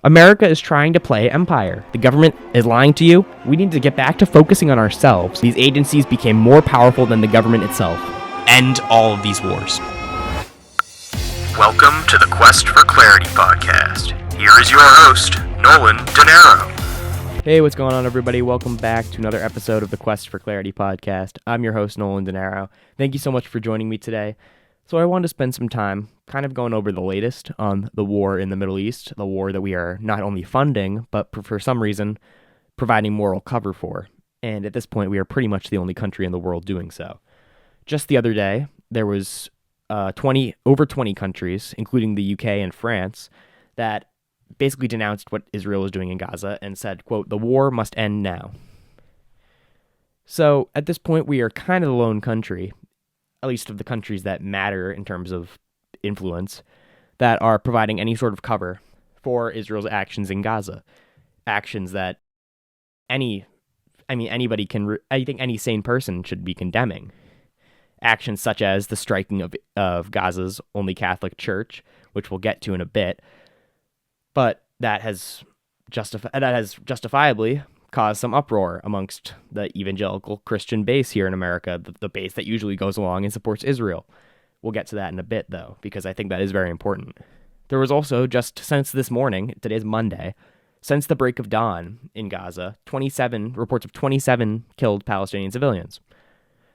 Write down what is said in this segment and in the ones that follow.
America is trying to play empire. The government is lying to you. We need to get back to focusing on ourselves. These agencies became more powerful than the government itself. End all of these wars. Welcome to the Quest for Clarity podcast. Here is your host, Nolan. Hey, what's going on, everybody? Welcome back to another episode of the Quest for Clarity podcast. I'm your host, Nolan. Thank you so much for joining me today. So I wanted to spend some time kind of going over the latest on the war in the Middle East, the war that we are not only funding, but for some reason providing moral cover for. And at this point, we are pretty much the only country in the world doing so. Just the other day, there was over 20 countries, including the UK and France, that basically denounced what Israel is doing in Gaza and said, quote, "The war must end now." So at this point, we are kind of the lone country, at least of the countries that matter in terms of influence, that are providing any sort of cover for Israel's actions in Gaza. Actions that anybody can, I think any sane person should be condemning. Actions such as the striking of Gaza's only Catholic church, which we'll get to in a bit, but that has justifiably caused some uproar amongst the evangelical Christian base here in America, the base that usually goes along and supports Israel. We'll get to that in a bit, though, because I think that is very important. There was also, just since this morning, today's Monday, since the break of dawn in Gaza, 27 reports of 27 killed Palestinian civilians.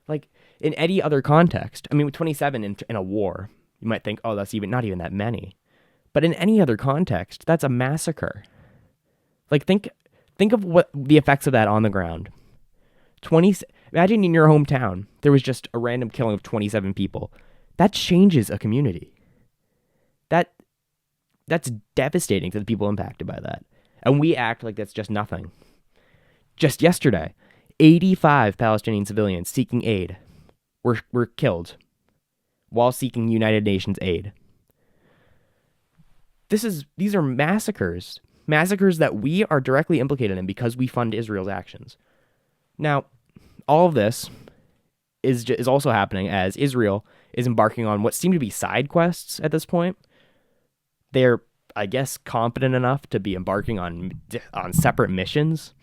Like, in any other context, with 27 in a war, you might think, oh, that's not even that many. But in any other context, that's a massacre. Like, think of what the effects of that on the ground. Imagine in your hometown, there was just a random killing of 27 people. That changes a community. That's devastating to the people impacted by that. And we act like that's just nothing. Just yesterday, 85 Palestinian civilians seeking aid were killed while seeking United Nations aid. These are massacres. Massacres that we are directly implicated in because we fund Israel's actions. Now, all of this is also happening as Israel is embarking on what seem to be side quests at this point. They're, I guess, competent enough to be embarking on separate missions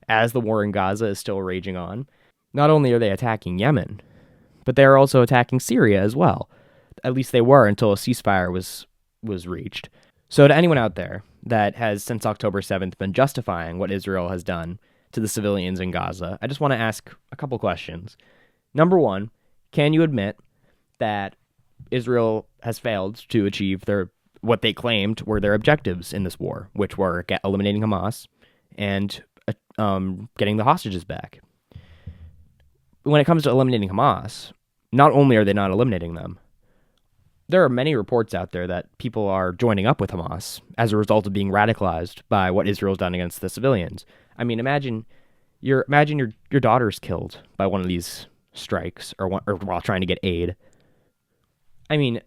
as the war in Gaza is still raging on. Not only are they attacking Yemen, but they're also attacking Syria as well. At least they were until a ceasefire was reached. So to anyone out there that has since October 7th been justifying what Israel has done to the civilians in Gaza, I just want to ask a couple questions. Number one, can you admit that Israel has failed to achieve what they claimed were their objectives in this war, which were eliminating Hamas and getting the hostages back? When it comes to eliminating Hamas, not only are they not eliminating them, there are many reports out there that people are joining up with Hamas as a result of being radicalized by what Israel's done against the civilians. Imagine your daughter's killed by one of these strikes or while trying to get aid. You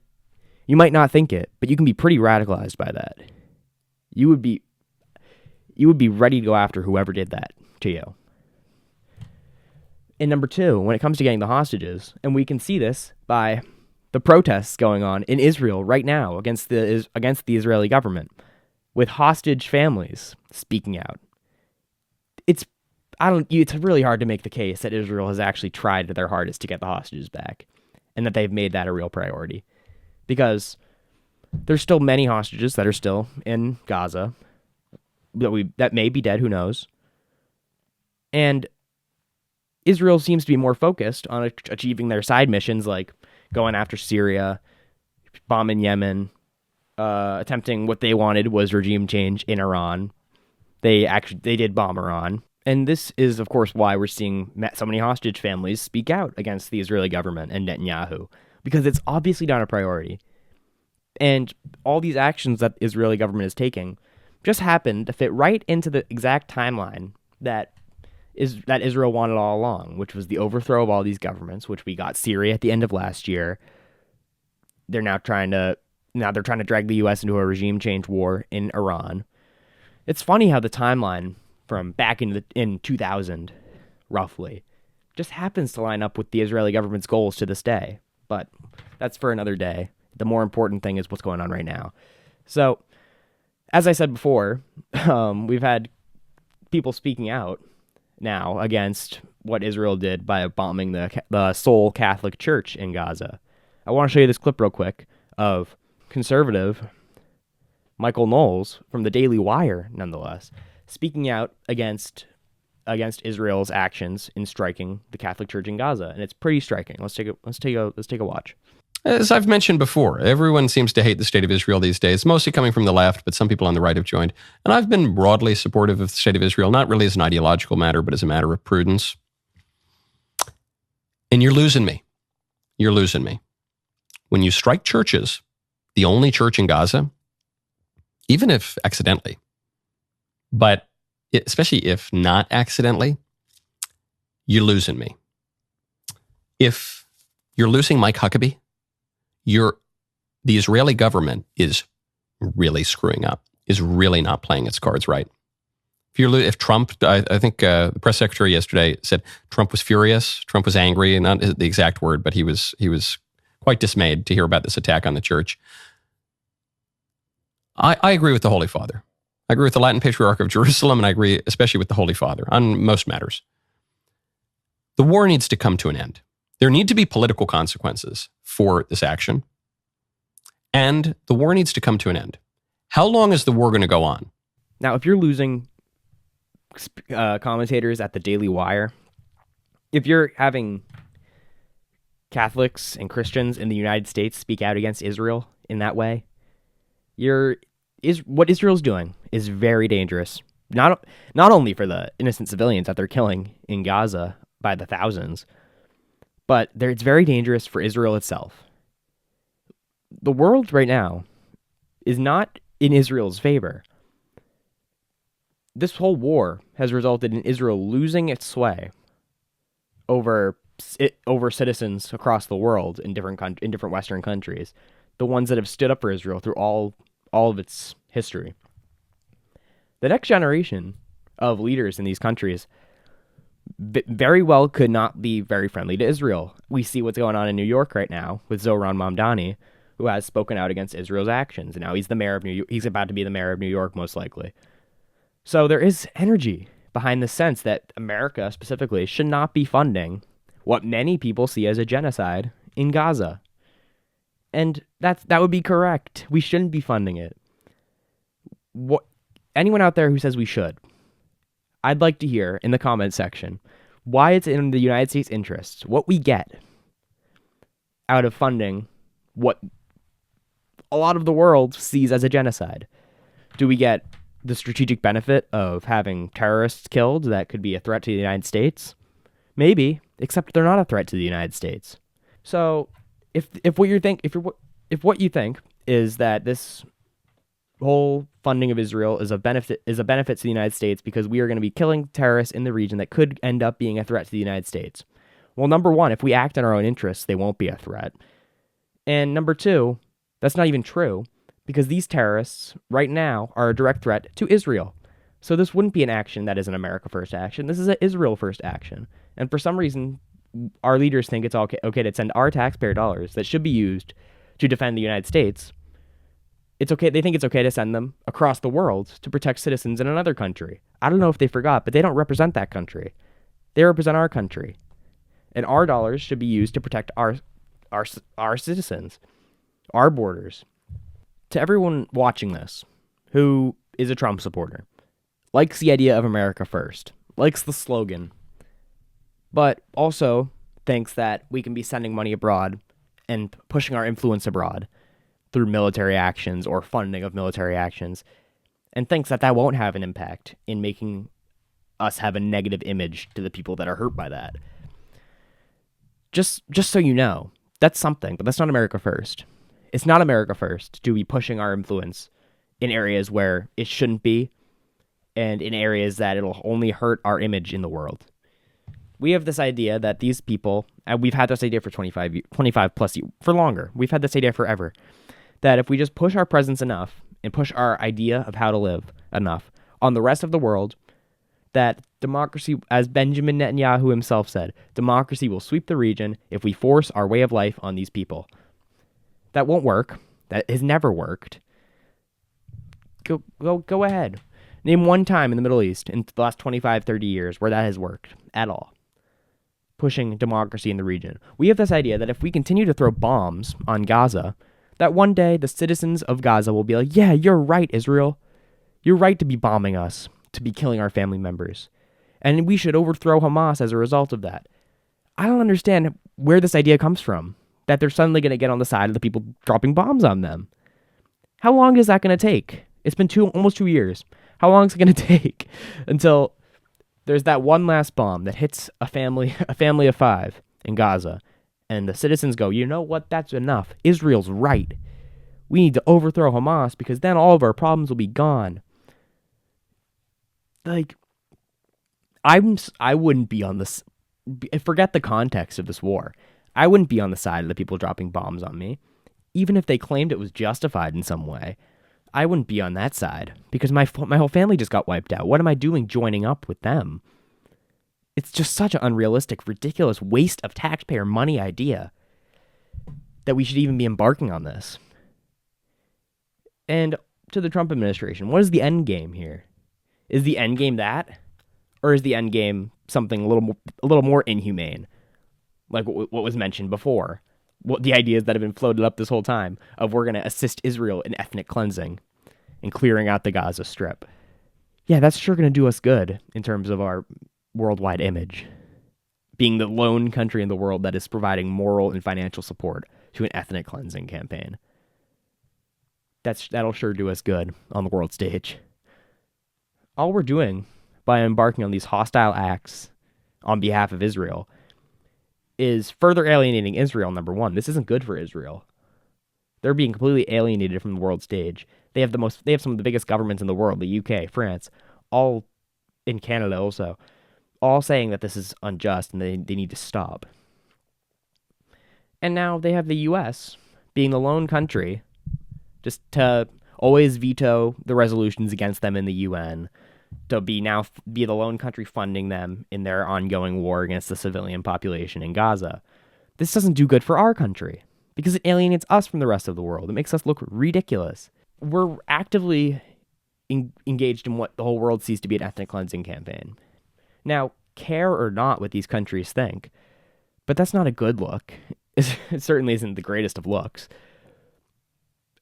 might not think it, but you can be pretty radicalized by that. You would be ready to go after whoever did that to you. And number two, when it comes to getting the hostages, and we can see this by the protests going on in Israel right now against the Israeli government, with hostage families speaking out. It's really hard to make the case that Israel has actually tried their hardest to get the hostages back, and that they've made that a real priority, because there's still many hostages that are still in Gaza that may be dead. Who knows? And Israel seems to be more focused on achieving their side missions, like going after Syria, bombing Yemen, attempting what they wanted was regime change in Iran. They did bomb Iran. And this is, of course, why we're seeing so many hostage families speak out against the Israeli government and Netanyahu, because it's obviously not a priority. And all these actions that the Israeli government is taking just happen to fit right into the exact timeline that Israel wanted all along, which was the overthrow of all these governments, which we got Syria at the end of last year. They're trying to drag the U.S. into a regime change war in Iran. It's funny how the timeline from back in 2000, roughly, just happens to line up with the Israeli government's goals to this day. But that's for another day. The more important thing is what's going on right now. So as I said before, we've had people speaking out now against what Israel did by bombing the sole Catholic Church in Gaza. I want to show you this clip real quick of conservative Michael Knowles from the Daily Wire, nonetheless, speaking out against Israel's actions in striking the Catholic Church in Gaza, and it's pretty striking. Let's take a watch. As I've mentioned before, everyone seems to hate the state of Israel these days, mostly coming from the left, but some people on the right have joined. And I've been broadly supportive of the state of Israel, not really as an ideological matter, but as a matter of prudence. And you're losing me. You're losing me. When you strike churches, the only church in Gaza, even if accidentally, but especially if not accidentally, you're losing me. If you're losing Mike Huckabee, the Israeli government is really screwing up, is really not playing its cards right. If Trump, I think the press secretary yesterday said Trump was furious, Trump was angry, not the exact word, but he was quite dismayed to hear about this attack on the church. I agree with the Holy Father. I agree with the Latin Patriarch of Jerusalem, and I agree especially with the Holy Father on most matters. The war needs to come to an end. There need to be political consequences for this action, and the war needs to come to an end. How long is the war going to go on? Now, if you're losing commentators at the Daily Wire, if you're having Catholics and Christians in the United States speak out against Israel in that way, what Israel's doing is very dangerous. Not only for the innocent civilians that they're killing in Gaza by the thousands, but it's very dangerous for Israel itself. The world right now is not in Israel's favor. This whole war has resulted in Israel losing its sway over citizens across the world in different Western countries, the ones that have stood up for Israel through all of its history. The next generation of leaders in these countries very well could not be very friendly to Israel. We see what's going on in New York right now with Zohran Mamdani, who has spoken out against Israel's actions. And now he's the mayor of New York. He's about to be the mayor of New York, most likely. So there is energy behind the sense that America specifically should not be funding what many people see as a genocide in Gaza. And that would be correct. We shouldn't be funding it. Anyone out there who says we should, I'd like to hear in the comment section why it's in the United States' interests, what we get out of funding what a lot of the world sees as a genocide. Do we get the strategic benefit of having terrorists killed that could be a threat to the United States? Maybe, except they're not a threat to the United States. So if what you think is that this whole funding of Israel is a benefit to the United States because we are going to be killing terrorists in the region that could end up being a threat to the United States. Well, number one, if we act in our own interests, they won't be a threat. And number two, that's not even true because these terrorists right now are a direct threat to Israel. So this wouldn't be an action that is an America first action. This is an Israel first action. And for some reason, our leaders think it's okay to send our taxpayer dollars that should be used to defend the United States. They think it's okay to send them across the world to protect citizens in another country. I don't know if they forgot, but they don't represent that country. They represent our country. And our dollars should be used to protect our citizens, our borders. To everyone watching this who is a Trump supporter, likes the idea of America first, likes the slogan, but also thinks that we can be sending money abroad and pushing our influence abroad through military actions or funding of military actions, and thinks that won't have an impact in making us have a negative image to the people that are hurt by that. Just so you know, that's something, but that's not America first. It's not America first to be pushing our influence in areas where it shouldn't be and in areas that it'll only hurt our image in the world. We have this idea that these people, and we've had this idea for 25 plus years, for longer. We've had this idea forever, that if we just push our presence enough and push our idea of how to live enough on the rest of the world, that democracy, as Benjamin Netanyahu himself said, democracy will sweep the region if we force our way of life on these people. That won't work. That has never worked. Go ahead. Name one time in the Middle East in the last 25, 30 years where that has worked at all. Pushing democracy in the region. We have this idea that if we continue to throw bombs on Gaza, that one day the citizens of Gaza will be like, yeah, you're right, Israel. You're right to be bombing us, to be killing our family members. And we should overthrow Hamas as a result of that. I don't understand where this idea comes from, that they're suddenly going to get on the side of the people dropping bombs on them. How long is that going to take? It's been almost 2 years. How long is it going to take until there's that one last bomb that hits a family of 5 in Gaza, and the citizens go, you know what, that's enough. Israel's right. We need to overthrow Hamas because then all of our problems will be gone. Like, I wouldn't be on this. Forget the context of this war. I wouldn't be on the side of the people dropping bombs on me, even if they claimed it was justified in some way. I wouldn't be on that side because my whole family just got wiped out. What am I doing joining up with them? It's just such an unrealistic, ridiculous waste of taxpayer money idea that we should even be embarking on this. And to the Trump administration, what is the end game here? Is the end game that? Or is the end game something a little more inhumane? Like what was mentioned before. What the ideas that have been floated up this whole time of we're going to assist Israel in ethnic cleansing and clearing out the Gaza Strip. Yeah, that's sure going to do us good in terms of our worldwide image. Being the lone country in the world that is providing moral and financial support to an ethnic cleansing campaign. That'll sure do us good on the world stage. All we're doing by embarking on these hostile acts on behalf of Israel is further alienating Israel, number one. This isn't good for Israel. They're being completely alienated from the world stage. They have some of the biggest governments in the world, the UK, France, all in Canada also, all saying that this is unjust and they need to stop. And now they have the US being the lone country just to always veto the resolutions against them in the UN, to be the lone country funding them in their ongoing war against the civilian population in Gaza. This doesn't do good for our country because it alienates us from the rest of the world. It makes us look ridiculous. We're actively engaged in what the whole world sees to be an ethnic cleansing campaign. Now, care or not what these countries think, but that's not a good look. It certainly isn't the greatest of looks.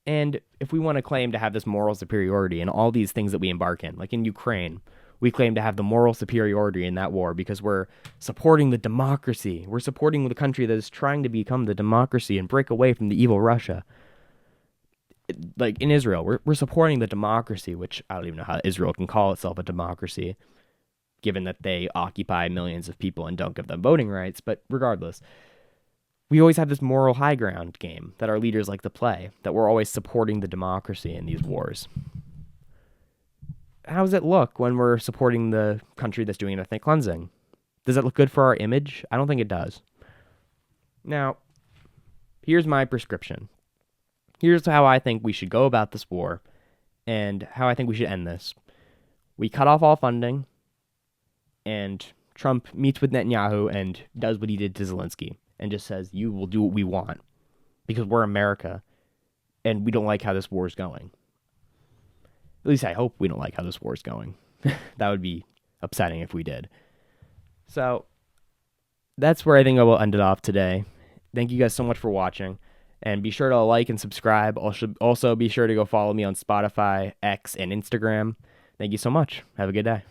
And if we want to claim to have this moral superiority in all these things that we embark in, like in Ukraine, we claim to have the moral superiority in that war because we're supporting the democracy. We're supporting the country that is trying to become the democracy and break away from the evil Russia. Like in Israel, we're supporting the democracy, which I don't even know how Israel can call itself a democracy, given that they occupy millions of people and don't give them voting rights. But regardless, we always have this moral high ground game that our leaders like to play, that we're always supporting the democracy in these wars. How does it look when we're supporting the country that's doing ethnic cleansing? Does it look good for our image? I don't think it does. Now, here's my prescription. Here's how I think we should go about this war and how I think we should end this. We cut off all funding, and Trump meets with Netanyahu and does what he did to Zelensky and just says, you will do what we want because we're America and we don't like how this war is going. At least I hope we don't like how this war is going. That would be upsetting if we did. So that's where I think I will end it off today. Thank you guys so much for watching. And be sure to like and subscribe. Also be sure to go follow me on Spotify, X, and Instagram. Thank you so much. Have a good day.